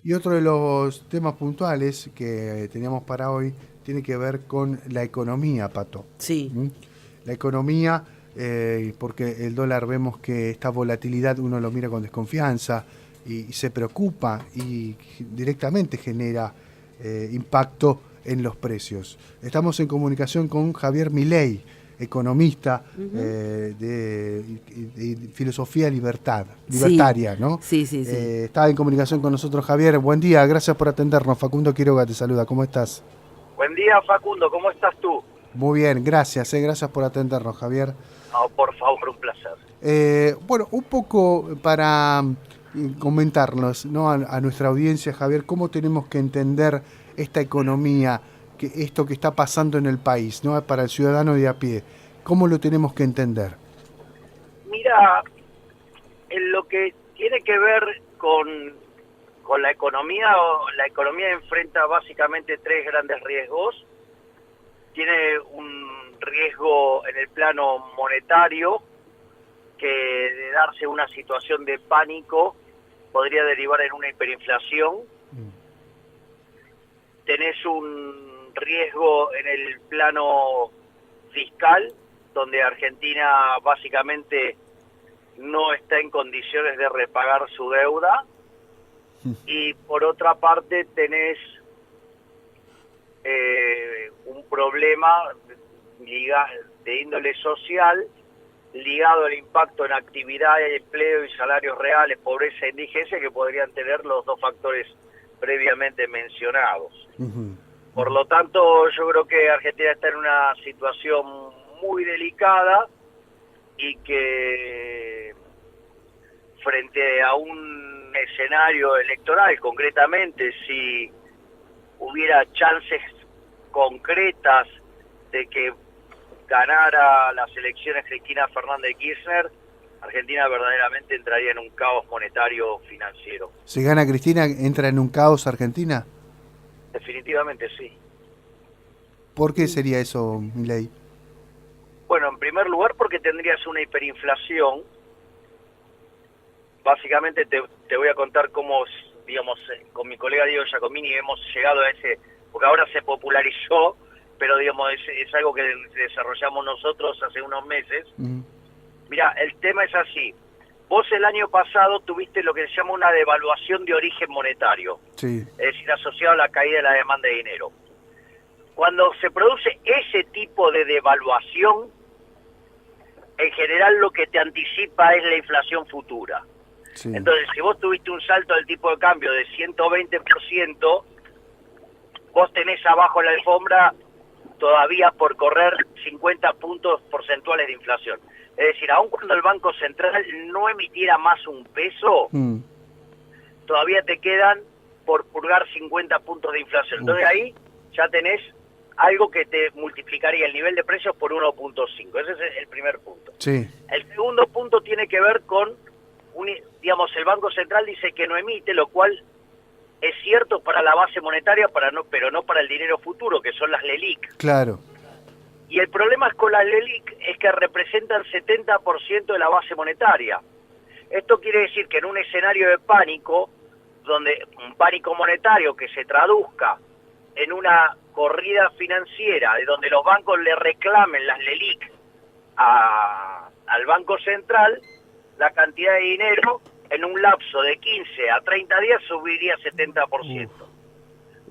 Y otro de los temas puntuales que teníamos para hoy tiene que ver con la economía, Pato. Sí, ¿Mm? La economía, porque el dólar vemos que esta volatilidad uno lo mira con desconfianza y se preocupa y directamente genera impacto en los precios. Estamos en comunicación con Javier Milei, economista ujú, de filosofía sí, libertaria, ¿no? sí, sí, sí. Está en comunicación con nosotros Javier. Buen día, gracias por atendernos. Facundo Quiroga te saluda, ¿cómo estás? Buen día, Facundo, ¿cómo estás tú? Muy bien, gracias, gracias por atendernos, Javier. No, por favor, un placer. Bueno, un poco para comentarnos, ¿no? A nuestra audiencia, Javier, cómo tenemos que entender esta economía, esto que está pasando en el país, ¿no? Para el ciudadano de a pie, ¿cómo lo tenemos que entender? Mira, en lo que tiene que ver con la economía enfrenta básicamente tres grandes riesgos. Tiene un riesgo en el plano monetario, que de darse una situación de pánico podría derivar en una hiperinflación. Tenés un riesgo en el plano fiscal, donde Argentina básicamente no está en condiciones de repagar su deuda, y por otra parte tenés un problema de índole social ligado al impacto en actividad, empleo y salarios reales, pobreza e indigencia, que podrían tener los dos factores previamente mencionados. Ujú. Por lo tanto, yo creo que Argentina está en una situación muy delicada y que frente a un escenario electoral, concretamente, si hubiera chances concretas de que ganara las elecciones Cristina Fernández de Kirchner, Argentina verdaderamente entraría en un caos monetario financiero. Si gana Cristina, ¿entra en un caos Argentina? Definitivamente sí. ¿Por qué sería eso, Milei? Bueno, en primer lugar porque tendrías una hiperinflación. Básicamente te voy a contar cómo, digamos, con mi colega Diego Giacomini hemos llegado a ese, porque ahora se popularizó, pero digamos es algo que desarrollamos nosotros hace unos meses. Mm. Mira, el tema es así. Vos el año pasado tuviste lo que se llama una devaluación de origen monetario, Sí. es decir, asociado a la caída de la demanda de dinero. Cuando se produce ese tipo de devaluación, en general lo que te anticipa es la inflación futura. Sí. Entonces, si vos tuviste un salto del tipo de cambio de 120%, vos tenés abajo la alfombra todavía por correr 50 puntos porcentuales de inflación. Es decir, aun cuando el Banco Central no emitiera más un peso, Mm. todavía te quedan por purgar 50 puntos de inflación. Uf. Entonces ahí ya tenés algo que te multiplicaría el nivel de precios por 1.5. Ese es el primer punto. Sí. El segundo punto tiene que ver con, digamos, el Banco Central dice que no emite, lo cual es cierto para la base monetaria, pero no para el dinero futuro, que son las LELIQ. Claro. Y el problema es con las LELIQ es que representan 70% de la base monetaria. Esto quiere decir que en un escenario de pánico, donde un pánico monetario que se traduzca en una corrida financiera, de donde los bancos le reclamen las LELIQ al Banco Central, la cantidad de dinero en un lapso de 15 a 30 días subiría 70%.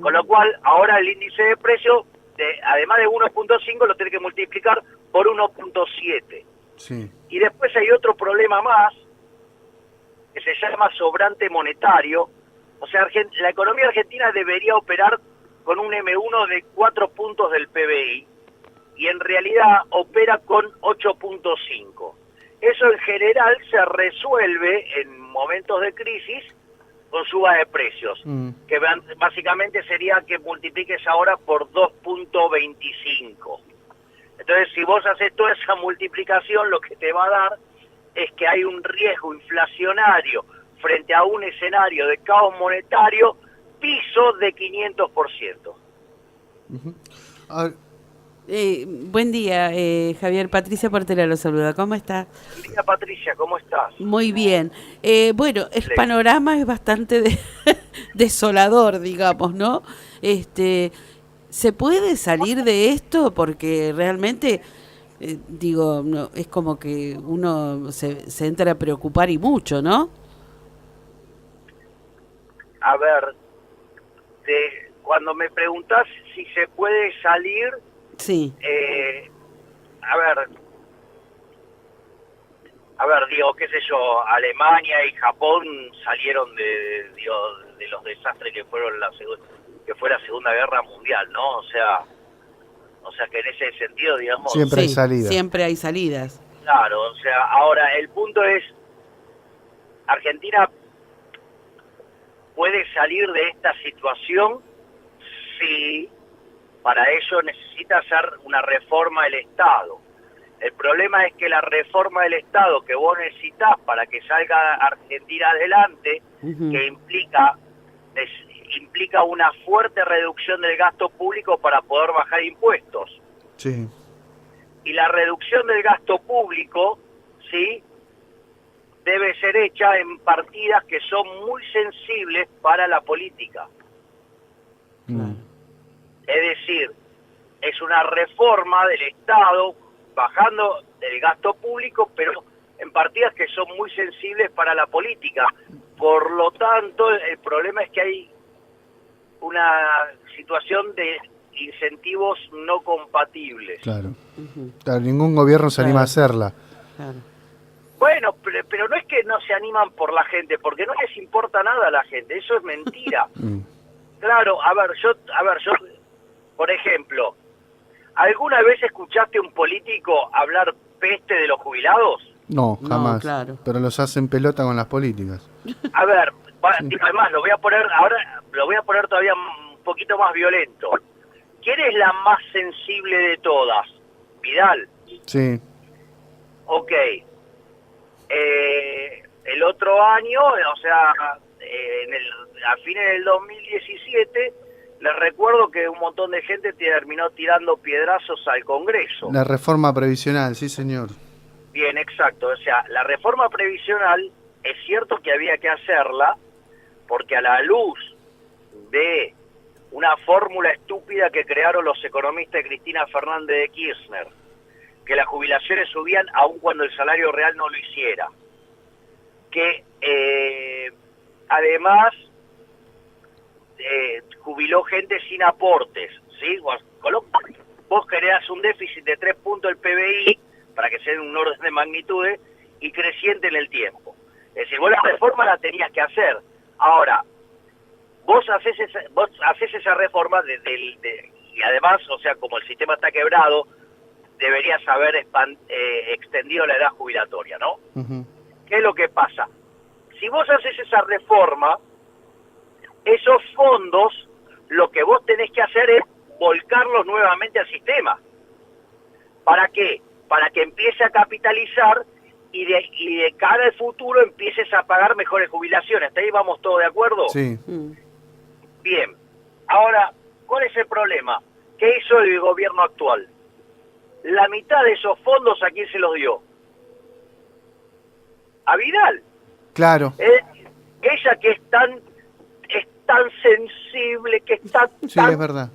Con lo cual, ahora el índice de precio, además de 1.5, lo tiene que multiplicar por 1.7. Sí. Y después hay otro problema más, que se llama sobrante monetario. O sea, la economía argentina debería operar con un M1 de 4 puntos del PBI, y en realidad opera con 8.5. Eso en general se resuelve en momentos de crisis con suba de precios, que básicamente sería que multipliques ahora por 2.25. Entonces, si vos haces toda esa multiplicación, lo que te va a dar es que hay un riesgo inflacionario frente a un escenario de caos monetario piso de 500%. Uh-huh. A ver, Buen día, Javier. Patricia Portela lo saluda. ¿Cómo está? Buen día, Patricia, ¿cómo estás? Muy bien. Bueno, el panorama es bastante desolador, digamos, ¿no? ¿Se puede salir de esto? Porque realmente, digo, no, es como que uno se entra a preocupar y mucho, ¿no? A ver, cuando me preguntás si se puede salir, Sí. A ver, digo, qué sé yo, Alemania y Japón salieron de los desastres que fue la Segunda Guerra Mundial, ¿no? O sea que en ese sentido, digamos, Siempre hay salidas. Siempre hay salidas. claro, o sea, ahora el punto es, Argentina puede salir de esta situación si para ello necesita hacer una reforma del Estado. El problema es que la reforma del Estado que vos necesitás para que salga Argentina adelante, que implica una fuerte reducción del gasto público para poder bajar impuestos. Sí. Y la reducción del gasto público, ¿sí?, debe ser hecha en partidas que son muy sensibles para la política. Es decir, es una reforma del Estado bajando el gasto público, pero en partidas que son muy sensibles para la política. Por lo tanto, el problema es que hay una situación de incentivos no compatibles. Claro. Claro, ningún gobierno se anima a hacerla. Claro. Bueno, pero no es que no se animan por la gente, porque no les importa nada a la gente, eso es mentira. Claro, a ver, yo, por ejemplo, ¿alguna vez escuchaste a un político hablar peste de los jubilados? No, jamás. No, claro. Pero los hacen pelota con las políticas. A ver, además lo voy a poner todavía un poquito más violento. ¿Quién es la más sensible de todas? Vidal. Sí. Ok. El otro año, o sea, a fines del 2017, les recuerdo que un montón de gente terminó tirando piedrazos al Congreso. La reforma previsional, sí señor. Bien, exacto. O sea, la reforma previsional es cierto que había que hacerla porque a la luz de una fórmula estúpida que crearon los economistas de Cristina Fernández de Kirchner, que las jubilaciones subían aun cuando el salario real no lo hiciera, que además jubiló gente sin aportes, ¿sí? Vos creás un déficit de 3 puntos del PBI para que sea en un orden de magnitudes y creciente en el tiempo. Es decir, vos la reforma la tenías que hacer. Ahora, vos haces esa reforma y además, o sea, como el sistema está quebrado, deberías haber extendido la edad jubilatoria, ¿no? ¿Qué es lo que pasa? Si vos haces esa reforma, esos fondos, lo que vos tenés que hacer es volcarlos nuevamente al sistema. ¿Para qué? Para que empiece a capitalizar y de cara al futuro empieces a pagar mejores jubilaciones. ¿Hasta ahí vamos todos de acuerdo? Sí. Bien. Ahora, ¿cuál es el problema? ¿Qué hizo el gobierno actual? La mitad de esos fondos, ¿a quién se los dio? A Vidal. Claro. Ella que es tan sensible, que está tan es verdad.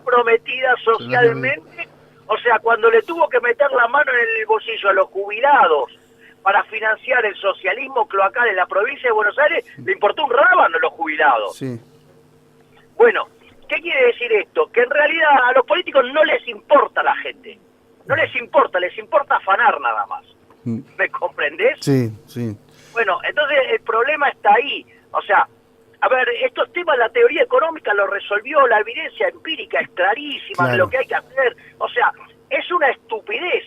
comprometida socialmente, o sea, cuando le tuvo que meter la mano en el bolsillo a los jubilados para financiar el socialismo cloacal en la provincia de Buenos Aires, le importó un rábano a los jubilados. Sí. Bueno, ¿qué quiere decir esto? Que en realidad a los políticos no les importa la gente. No les importa afanar nada más. ¿Me comprendés? Sí, sí. Bueno, entonces el problema está ahí. O sea, a ver, estos temas la teoría económica lo resolvió, la evidencia empírica es clarísima de lo que hay que hacer. O sea, es una estupidez,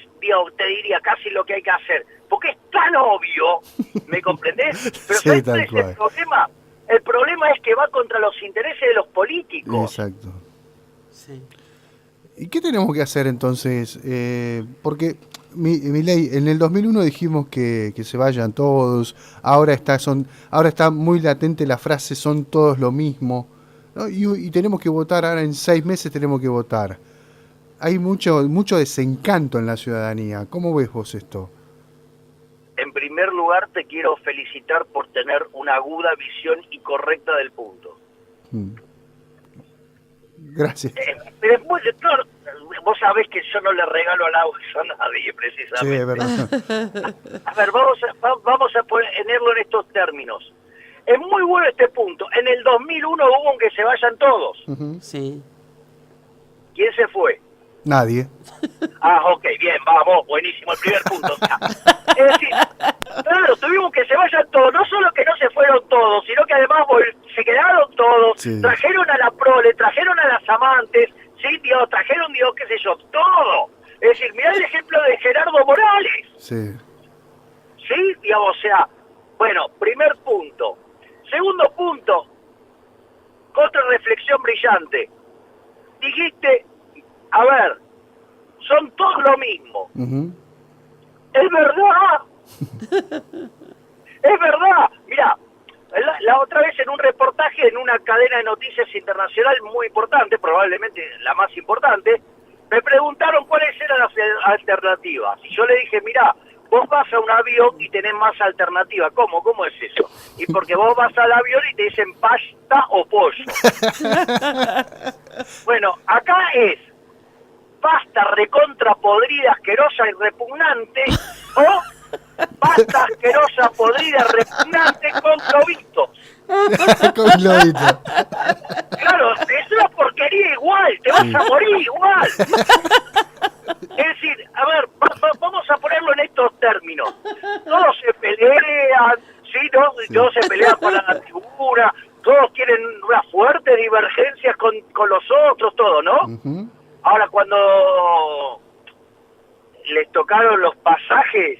te diría, casi lo que hay que hacer. Porque es tan obvio, ¿me comprendés? Pero Sí, tal cual. El problema es que va contra los intereses de los políticos. Exacto. Sí. ¿Y qué tenemos que hacer entonces? Porque Milei, en el 2001 dijimos que se vayan todos, ahora está muy latente la frase son todos lo mismo, ¿no? Y tenemos que votar, ahora en 6 meses tenemos que votar. hay mucho desencanto en la ciudadanía. ¿Cómo ves vos esto? En primer lugar, te quiero felicitar por tener una aguda visión y correcta del punto. Gracias. Pero es muy, claro, vos sabés que yo no le regalo halagos a nadie, precisamente. Sí, es verdad. A ver, vamos a ponerlo en estos términos. Es muy bueno este punto. En el 2001 hubo un que se vayan todos. Sí. ¿Quién se fue? Nadie. Ah, ok, bien, vamos, buenísimo, el primer punto. Es decir, claro, tuvimos que se vayan todos, no solo que no se fueron todos, sino que además se quedaron todos, Sí. trajeron a la prole, trajeron a las amantes, sí, Dios, trajeron, Dios, qué sé yo, todo. Es decir, mirá el ejemplo de Gerardo Morales, Sí. sí, digamos, o sea, bueno, primer punto. Segundo punto, otra reflexión brillante. Dijiste, a ver, son todos lo mismo. Es verdad. Es verdad. Mira, la otra vez en un reportaje en una cadena de noticias internacional muy importante, probablemente la más importante, me preguntaron cuáles eran las alternativas. Y yo le dije, mira, vos vas a un avión y tenés más alternativas. ¿Cómo? ¿Cómo es eso? Y porque vos vas al avión y te dicen pasta o pollo. Bueno, acá es pasta recontra podrida, asquerosa y repugnante, o pasta asquerosa, podrida, repugnante con globitos. Con globito. Claro, es una porquería igual, te vas a morir igual. Es decir, a ver, vamos a ponerlo en estos términos. Todos se pelean, ¿sí? ¿No? Todos se pelean por la tribuna, todos quieren una fuerte divergencias con los otros, todo, ¿no? Ahora, cuando les tocaron los pasajes,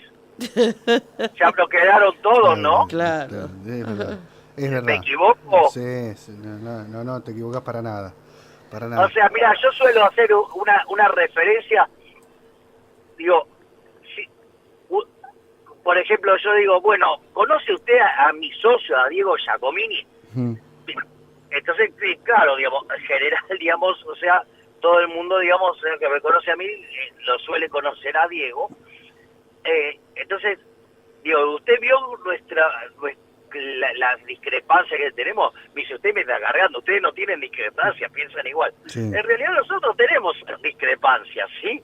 ya bloquearon todos, ¿no? Claro. Es verdad. Es verdad. ¿Me equivoco? Sí, no, te equivocas para nada. Para nada. O sea, mira, yo suelo hacer una referencia, digo, por ejemplo, yo digo, bueno, ¿conoce usted a mi socio, a Diego Giacomini? Entonces, claro, digamos, en general, digamos, o sea, todo el mundo, digamos, que me conoce a mí, lo suele conocer a Diego. Entonces, digo, ¿usted vio las discrepancias que tenemos? Me dice, usted me está cargando, ustedes no tienen discrepancias, piensan igual. Sí. En realidad nosotros tenemos discrepancias, ¿sí?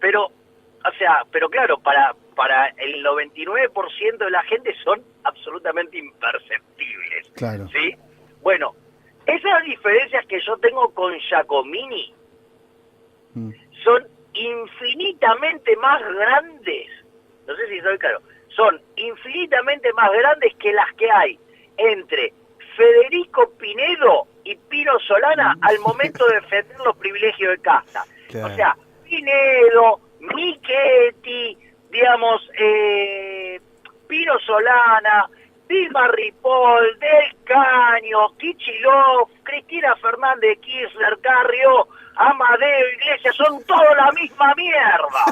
Pero, o sea, pero claro, para el 99% de la gente son absolutamente imperceptibles, Claro. ¿sí? Bueno, esas diferencias que yo tengo con Giacomini son infinitamente más grandes, no sé si soy claro, son infinitamente más grandes que las que hay entre Federico Pinedo y Pino Solana al momento de defender los privilegios de casta. Claro. O sea, Pinedo, Michetti, digamos, Pino Solana, Vilma Ripoll, Del Caño, Kicillof, Cristina Fernández de Kirchner, Carrió, Amadeo Iglesias, son todos la misma mierda.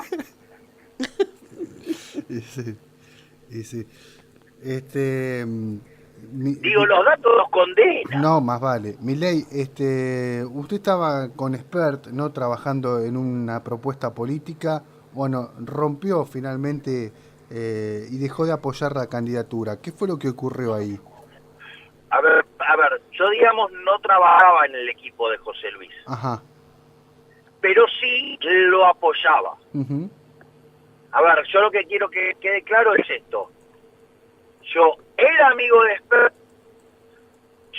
Y sí. Digo, los datos los condenan. No, más vale. Milei, usted estaba con Expert, ¿no? Trabajando en una propuesta política. Bueno, rompió finalmente y dejó de apoyar la candidatura. ¿Qué fue lo que ocurrió ahí? A ver, yo digamos no trabajaba en el equipo de José Luis. Ajá. Pero sí lo apoyaba. A ver, yo lo que quiero que quede claro es esto. Yo era amigo de Expert,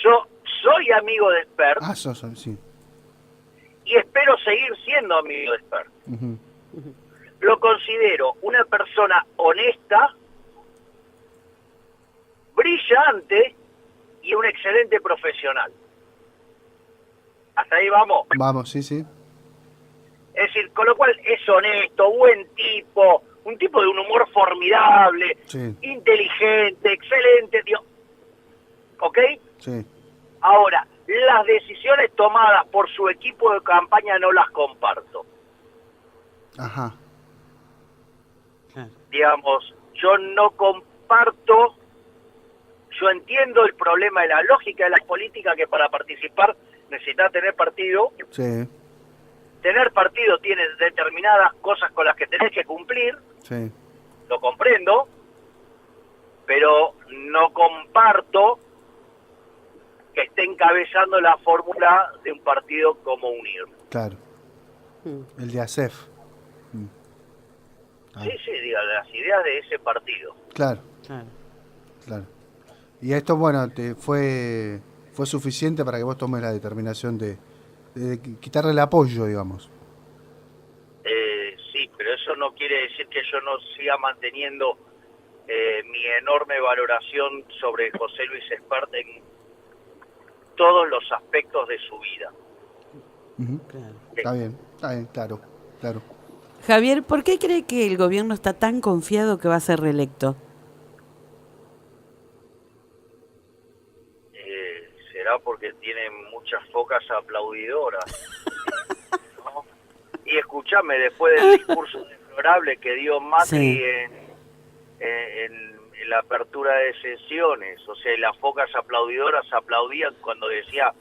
yo soy amigo de Expert, Sí. y espero seguir siendo amigo de Expert. Lo considero una persona honesta, brillante y un excelente profesional. ¿Hasta ahí vamos? Vamos, sí. Es decir, con lo cual es honesto, buen tipo, un tipo de un humor formidable, Sí. inteligente, excelente, tío. ¿Ok? Sí. Ahora, las decisiones tomadas por su equipo de campaña no las comparto. Ajá. Digamos, yo no comparto, yo entiendo el problema de la lógica de la política, que para participar necesitas tener partido, Sí. tener partido tiene determinadas cosas con las que tenés que cumplir, Sí. lo comprendo, pero no comparto que esté encabezando la fórmula de un partido como UNIR. Claro. El de ASEF. Sí, diga, las ideas de ese partido. Claro, Claro. claro. Y esto, bueno, te fue suficiente para que vos tomes la determinación de quitarle el apoyo, digamos. Sí, pero eso no quiere decir que yo no siga manteniendo mi enorme valoración sobre José Luis Espert en todos los aspectos de su vida. Ujú. Claro. Está bien, claro, claro. Javier, ¿por qué cree que el gobierno está tan confiado que va a ser reelecto? Será porque tiene muchas focas aplaudidoras, ¿no? Y escúchame, después del discurso deplorable que dio Macri Sí. en la apertura de sesiones, o sea, las focas aplaudidoras aplaudían cuando decía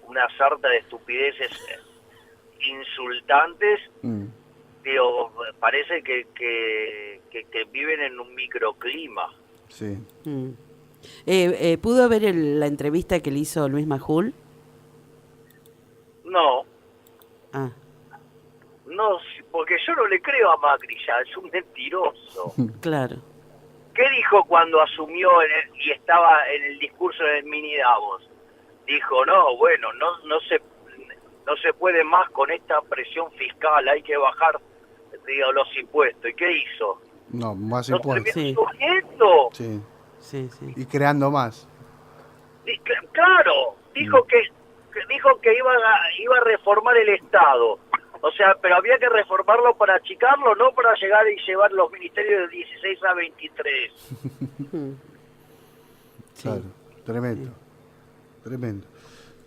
una sarta de estupideces insultantes. Digo, parece que viven en un microclima. Sí. ¿Pudo ver la entrevista que le hizo Luis Majul? No, Ah, porque yo no le creo a Macri ya, es un mentiroso. claro. ¿Qué dijo cuando asumió y estaba en el discurso del mini Davos? Dijo, no, bueno, no se puede más con esta presión fiscal, hay que bajar, digo, los impuestos. ¿Y qué hizo? No, más ¿Los impuestos. terminó subiendo? Sí. Sí, sí. Y creando más. Claro, dijo que iba a reformar el Estado. O sea, pero había que reformarlo para achicarlo, no para llegar y llevar los ministerios de 16 a 23. Sí. Claro, tremendo. Tremendo.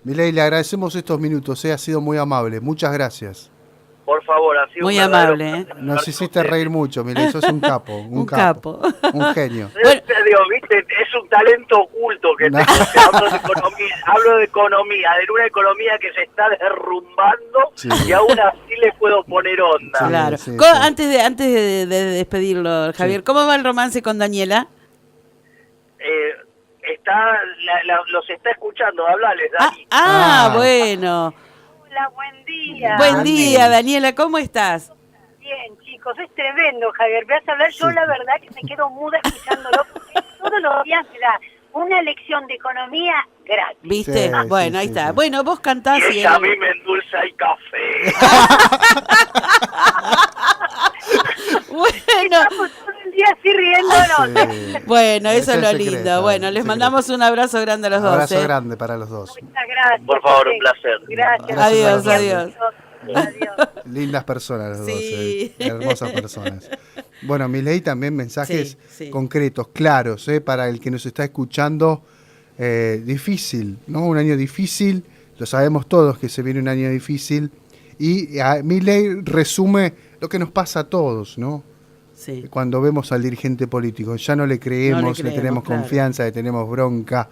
Milei, le agradecemos estos minutos, ha sido muy amable. Muchas gracias. Por favor, ha sido Muy un verdadero amable, ¿eh? placer Nos hablar hiciste con ustedes. reír mucho, Milei, sos un capo. Un capo. Un genio. Digo, viste, es un talento oculto que No. tengo. Que hablo de economía, de una economía que se está derrumbando, Sí. y aún así le puedo poner onda. Sí. Claro. sí. Antes de despedirlo, Javier, Sí. ¿cómo va el romance con Daniela? Los está escuchando, hablales, Dani. Ah. Bueno. Hola, buen día. Buen día, Daniela, ¿cómo estás? Bien, chicos, es tremendo, Javier. Me vas a hablar, yo la verdad que me quedo muda escuchándolo, porque todos los días me da una lección de economía gratis. ¿Viste? Sí, Bueno, sí, ahí sí, está. sí. Bueno, vos cantás Y y ella a él... mí me endulza el café. Bueno, Estamos todo el día así riéndonos. Sí. bueno, Ese eso es es lo el lindo. secreto, Bueno, el les secreto. mandamos un abrazo grande a los dos. Abrazo grande para los dos. Muchas gracias. Por favor, un Sí. placer. Gracias. Adiós, Gracias. adiós. Adiós. Lindas personas los Sí. dos, hermosas personas. Bueno, Milei también mensajes Sí, sí. concretos, claros, para el que nos está escuchando. Difícil, ¿no? Un año difícil, lo sabemos todos que se viene un año difícil. Y Milei resume lo que nos pasa a todos, ¿no? Sí. Cuando vemos al dirigente político, ya no le creemos, No le le creemos, tenemos claro. confianza, le tenemos bronca,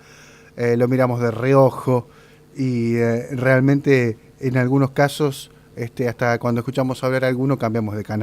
lo miramos de reojo y realmente en algunos casos, hasta cuando escuchamos hablar a alguno cambiamos de canal.